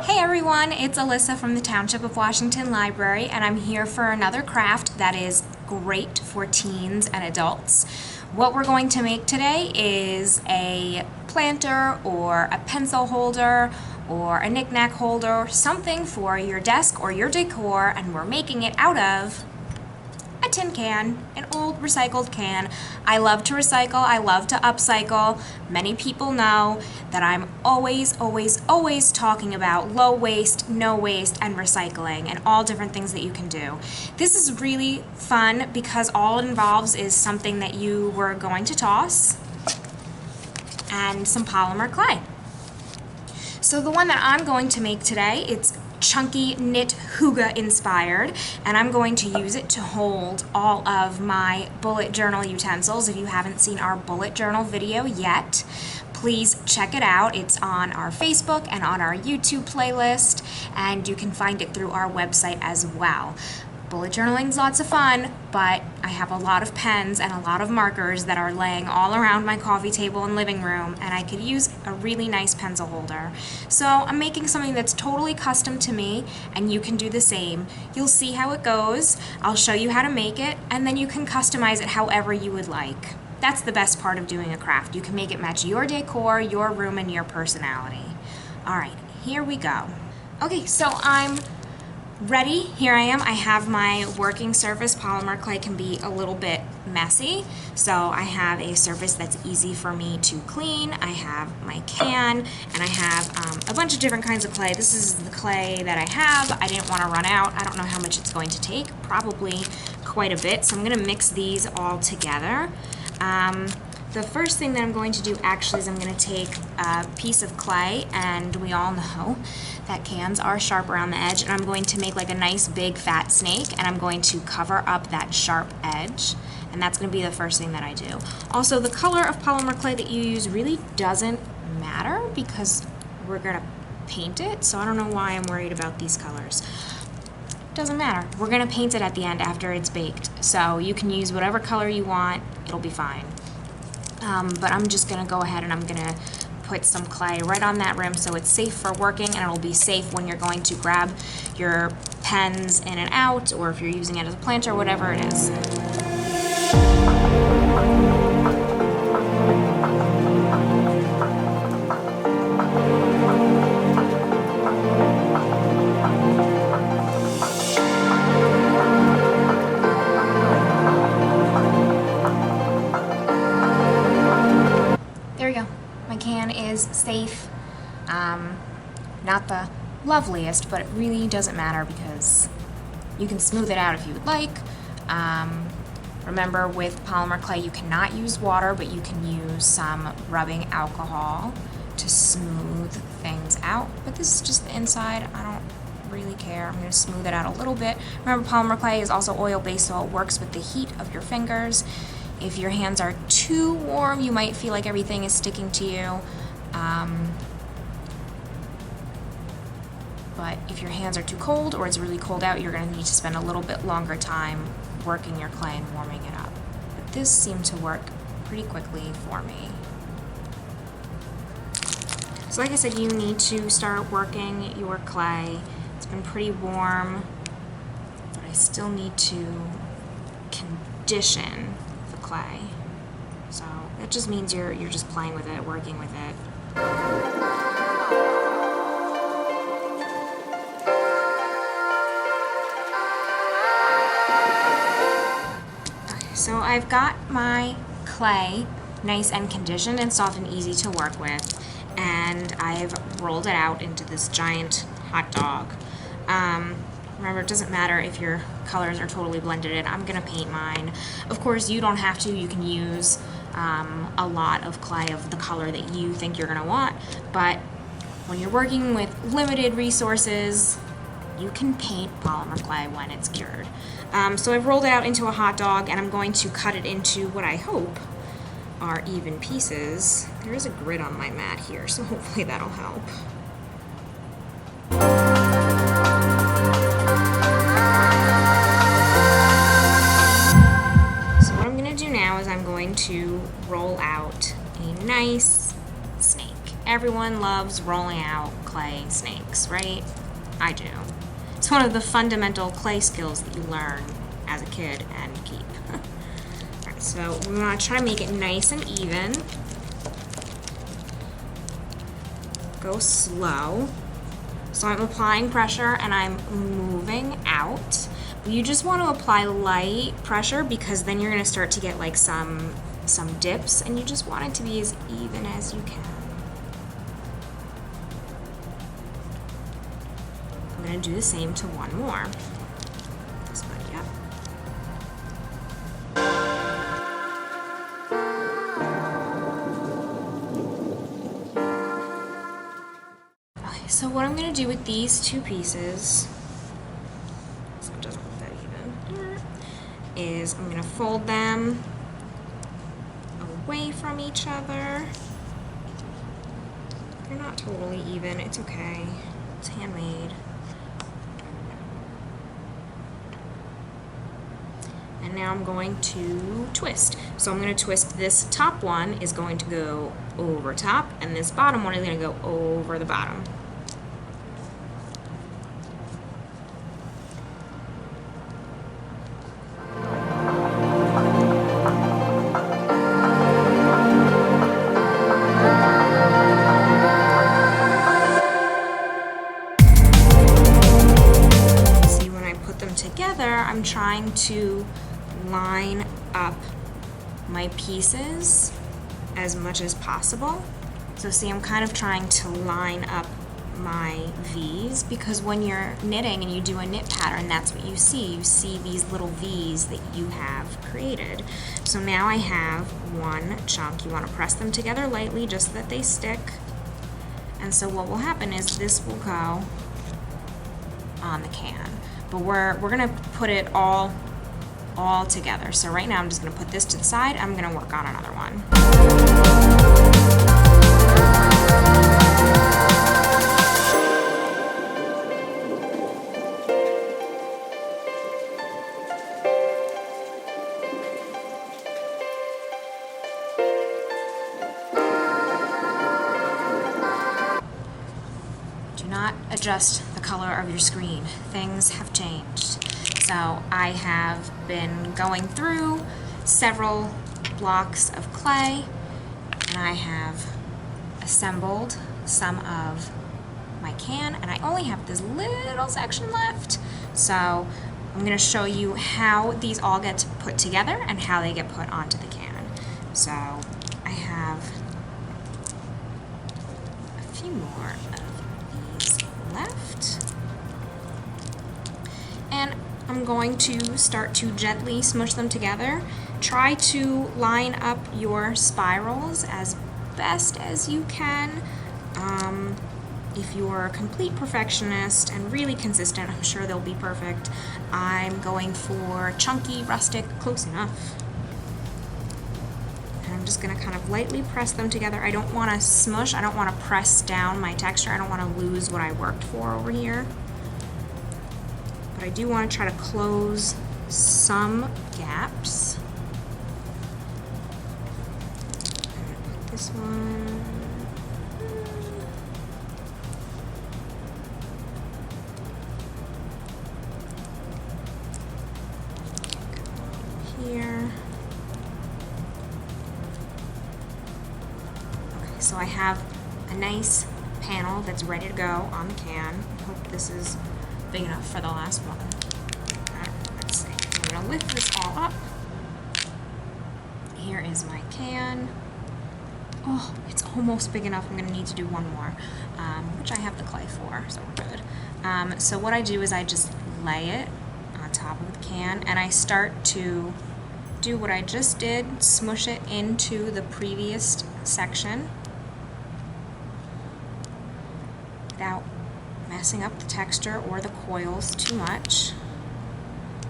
Hey everyone, it's Allyssa from the Township of Washington Library, and I'm here for another craft that is great for teens and adults. What we're going to make today is a planter or a pencil holder or a knick-knack holder, something for your desk or your decor, and we're making it out of a tin can, an old recycled can. I love to recycle, I love to upcycle. Many people know that I'm always talking about low waste, no waste, and recycling, and all different things that you can do. This is really fun because all it involves is something that you were going to toss and some polymer clay. So the one that I'm going to make today, it's chunky knit hygge inspired, and I'm going to use it to hold all of my bullet journal utensils. If you haven't seen our bullet journal video yet, please check it out. It's on our Facebook and on our YouTube playlist, and you can find it through our website as well. Bullet journaling is lots of fun, but I have a lot of pens and a lot of markers that are laying all around my coffee table and living room, and I could use a really nice pencil holder. So I'm making something that's totally custom to me, and you can do the same. You'll see how it goes. I'll show you how to make it, and then you can customize it however you would like. That's the best part of doing a craft. You can make it match your decor, your room, and your personality. All right, here we go. Okay, so I'm ready. Here I am. I have my working surface. Polymer clay can be a little bit messy, so I have a surface that's easy for me to clean. I have my can, and I have a bunch of different kinds of clay. This is the clay that I have. I didn't want to run out. I don't know how much it's going to take. Probably quite a bit, so I'm going to mix these all together. The first thing that I'm going to do actually is I'm going to take a piece of clay, and we all know that cans are sharp around the edge, and I'm going to make like a nice big fat snake, and I'm going to cover up that sharp edge, and that's going to be the first thing that I do. Also, the color of polymer clay that you use really doesn't matter because we're going to paint it, so I don't know why I'm worried about these colors. Doesn't matter. We're going to paint it at the end after it's baked, so you can use whatever color you want. It'll be fine. But I'm just going to go ahead and I'm going to put some clay right on that rim so it's safe for working, and it'll be safe when you're going to grab your pens in and out, or if you're using it as a planter, whatever it is. There we go. My can is safe. Not the loveliest, but it really doesn't matter because you can smooth it out if you would like. Remember, with polymer clay you cannot use water, but you can use some rubbing alcohol to smooth things out. But this is just the inside. I don't really care. I'm going to smooth it out a little bit. Remember, polymer clay is also oil-based, so it works with the heat of your fingers. If your hands are too warm, you might feel like everything is sticking to you. But if your hands are too cold or it's really cold out, you're going to need to spend a little bit longer time working your clay and warming it up. But this seemed to work pretty quickly for me. So like I said, you need to start working your clay. It's been pretty warm, but I still need to condition the clay. So that just means you're just playing with it, working with it. So I've got my clay nice and conditioned and soft and easy to work with, and I've rolled it out into this giant hot dog. Remember, it doesn't matter if your colors are totally blended in. I'm going to paint mine. Of course, you don't have to. You can use a lot of clay of the color that you think you're going to want, but when you're working with limited resources, you can paint polymer clay when it's cured. So I've rolled it out into a hot dog, and I'm going to cut it into what I hope are even pieces. There is a grid on my mat here, so hopefully that'll help. So what I'm going to do now is I'm going to roll out a nice snake. everyone loves rolling out clay snakes, right? I do. It's one of the fundamental clay skills that you learn as a kid and keep. Alright, so we want to try to make it nice and even. Go slow. So I'm applying pressure and I'm moving out. You just want to apply light pressure because then you're going to start to get like some dips, and you just want it to be as even as you can. I'm going to do the same to one more. This buddy up. Okay, so what I'm going to do with these two pieces, so it doesn't look that even, is I'm going to fold them away from each other. They're not totally even, it's okay. It's handmade. And now I'm going to twist. So I'm going to twist this top one is going to go over top, and this bottom one is going to go over the bottom. See, when I put them together, I'm trying to line up my pieces as much as possible. So see, I'm kind of trying to line up my V's, because when you're knitting and you do a knit pattern, that's what you see. You see these little V's that you have created. So now I have one chunk. You want to press them together lightly just so that they stick. And so what will happen is this will go on the can. But we're gonna put it all together. So right now I'm just going to put this to the side. I'm going to work on another one. Do not adjust the color of your screen. Things have changed. So I have been going through several blocks of clay, and I have assembled some of my can, and I only have this little section left. So I'm going to show you how these all get put together and how they get put onto the can. So I have a few more of these left, and I'm going to start to gently smush them together. Try to line up your spirals as best as you can. If you're a complete perfectionist and really consistent, I'm sure they'll be perfect. I'm going for chunky, rustic, close enough. And I'm just going to kind of lightly press them together. I don't want to smush, I don't want to press down my texture, I don't want to lose what I worked for over here. I do want to try to close some gaps. I'm going to put this one. Here. Okay, so I have a nice panel that's ready to go on the can. I hope this is big enough for the last one. Let's see. I'm going to lift this all up. Here is my can. Oh, it's almost big enough. I'm going to need to do one more, which I have the clay for, so we're good. So what I do is I just lay it on top of the can, and I start to do what I just did, smush it into the previous section without messing up the texture or the coils too much.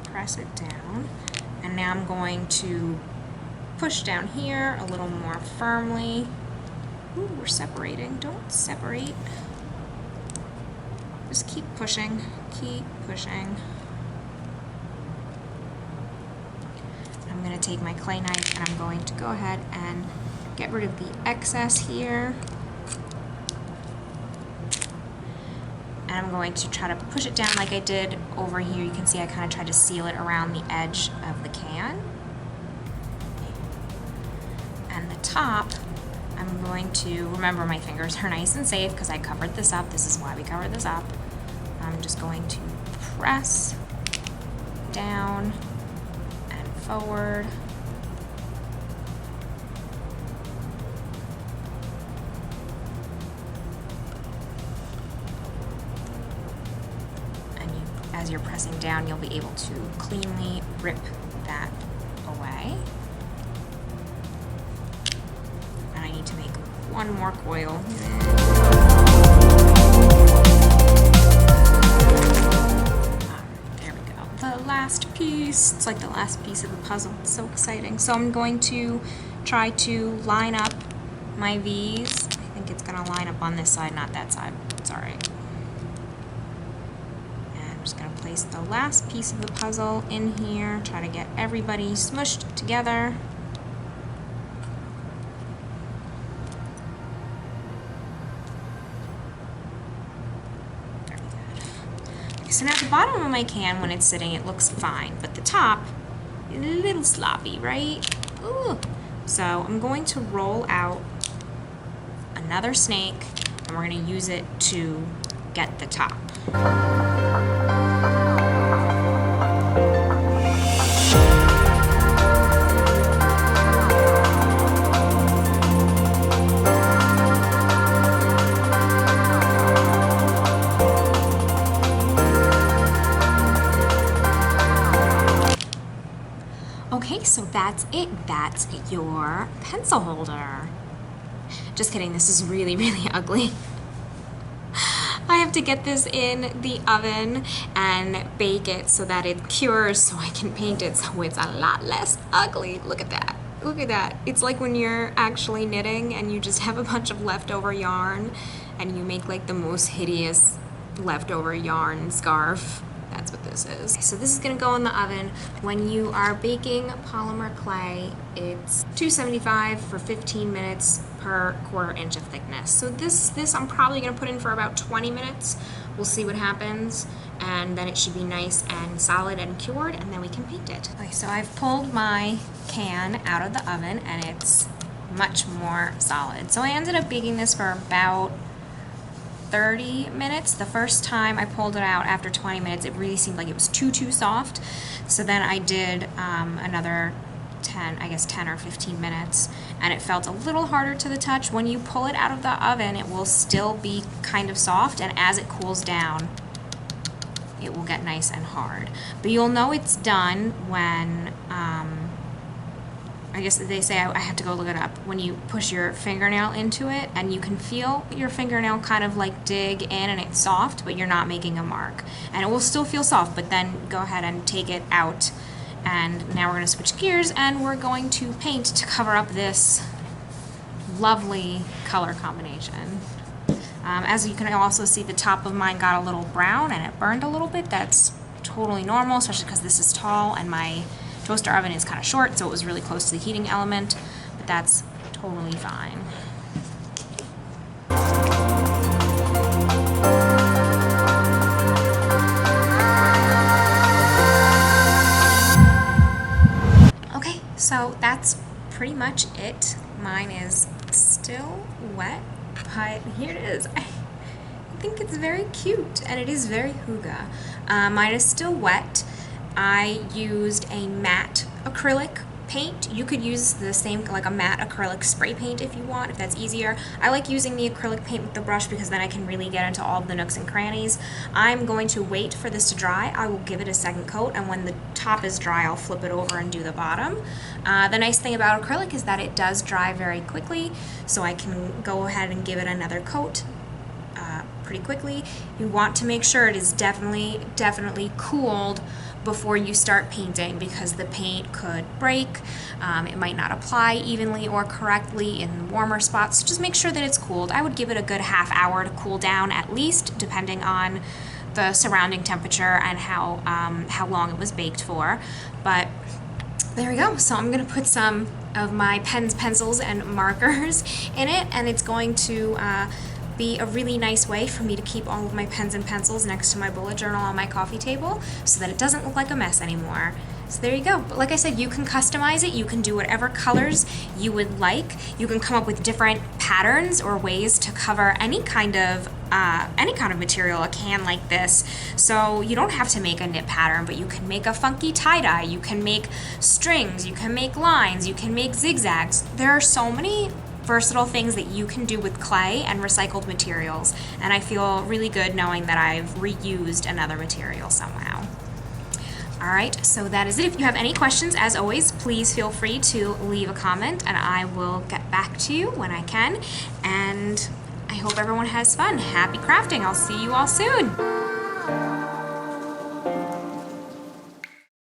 Press it down, and now I'm going to push down here a little more firmly. Ooh, we're separating. Don't separate. Just keep pushing, keep pushing. I'm going to take my clay knife and I'm going to go ahead and get rid of the excess here. and I'm going to try to push it down like I did over here. You can see I kind of tried to seal it around the edge of the can. And the top, I'm going to, remember my fingers are nice and safe because I covered this up. This is why we covered this up. I'm just going to press down and forward. As you're pressing down, you'll be able to cleanly rip that away. And I need to make one more coil. There we go. The last piece. It's like the last piece of the puzzle. It's so exciting. So I'm going to try to line up my V's. I think it's going to line up on this side, not that side. It's all right. I'm just going to place the last piece of the puzzle in here, try to get everybody smushed together. Very good. Okay, so now at the bottom of my can, when it's sitting, it looks fine, but the top, a little sloppy, right? Ooh. So I'm going to roll out another snake, and we're going to use it to get the top. Okay, so that's it. That's your pencil holder. Just kidding, this is really, really ugly. I have to get this in the oven and bake it so that it cures so I can paint it so it's a lot less ugly. Look at that. Look at that. It's like when you're actually knitting and you just have a bunch of leftover yarn and you make like the most hideous leftover yarn scarf. That's what this is. So this is gonna go in the oven. When you are baking polymer clay, it's 275 for 15 minutes per 1/4 inch of thickness. So this I'm probably gonna put in for about 20 minutes. We'll see what happens, and then it should be nice and solid and cured, and then we can paint it. Okay, so I've pulled my can out of the oven and it's much more solid. So I ended up baking this for about 30 minutes. The first time I pulled it out after 20 minutes, it really seemed like it was too soft. So then I did another 10 or 15 minutes, and it felt a little harder to the touch. When you pull it out of the oven, it will still be kind of soft, and as it cools down, it will get nice and hard. But you'll know it's done when, I guess they say, I have to go look it up, when you push your fingernail into it and you can feel your fingernail kind of like dig in and it's soft, but you're not making a mark. And it will still feel soft, but then go ahead and take it out. And now we're going to switch gears and we're going to paint to cover up this lovely color combination. As you can also see, the top of mine got a little brown and it burned a little bit. That's totally normal, especially because this is tall and my toaster oven is kind of short, so it was really close to the heating element, but that's totally fine. Okay, so that's pretty much it. Mine is still wet, but here it is. I think it's very cute, and it is very hygge. Mine is still wet. I used a matte acrylic paint. You could use the same, like a matte acrylic spray paint if you want, if that's easier. I like using the acrylic paint with the brush because then I can really get into all of the nooks and crannies. I'm going to wait for this to dry. I will give it a second coat, and when the top is dry, I'll flip it over and do the bottom. The nice thing about acrylic is that it does dry very quickly, so I can go ahead and give it another coat pretty quickly. You want to make sure it is definitely cooled before you start painting, because the paint could break, it might not apply evenly or correctly in warmer spots, so just make sure that it's cooled. I would give it a good half hour to cool down at least, depending on the surrounding temperature and how long it was baked for. But there we go. So I'm going to put some of my pens, pencils, and markers in it, and it's going to be a really nice way for me to keep all of my pens and pencils next to my bullet journal on my coffee table so that it doesn't look like a mess anymore. So there you go. But like I said, you can customize it. You can do whatever colors you would like. You can come up with different patterns or ways to cover any kind of material, a can like this. So you don't have to make a knit pattern, but you can make a funky tie-dye. You can make strings. You can make lines. You can make zigzags. There are so many versatile things that you can do with clay and recycled materials, and I feel really good knowing that I've reused another material somehow. All right, so that is it. If you have any questions, as always, please feel free to leave a comment and I will get back to you when I can. And I hope everyone has fun. Happy crafting. I'll see you all soon.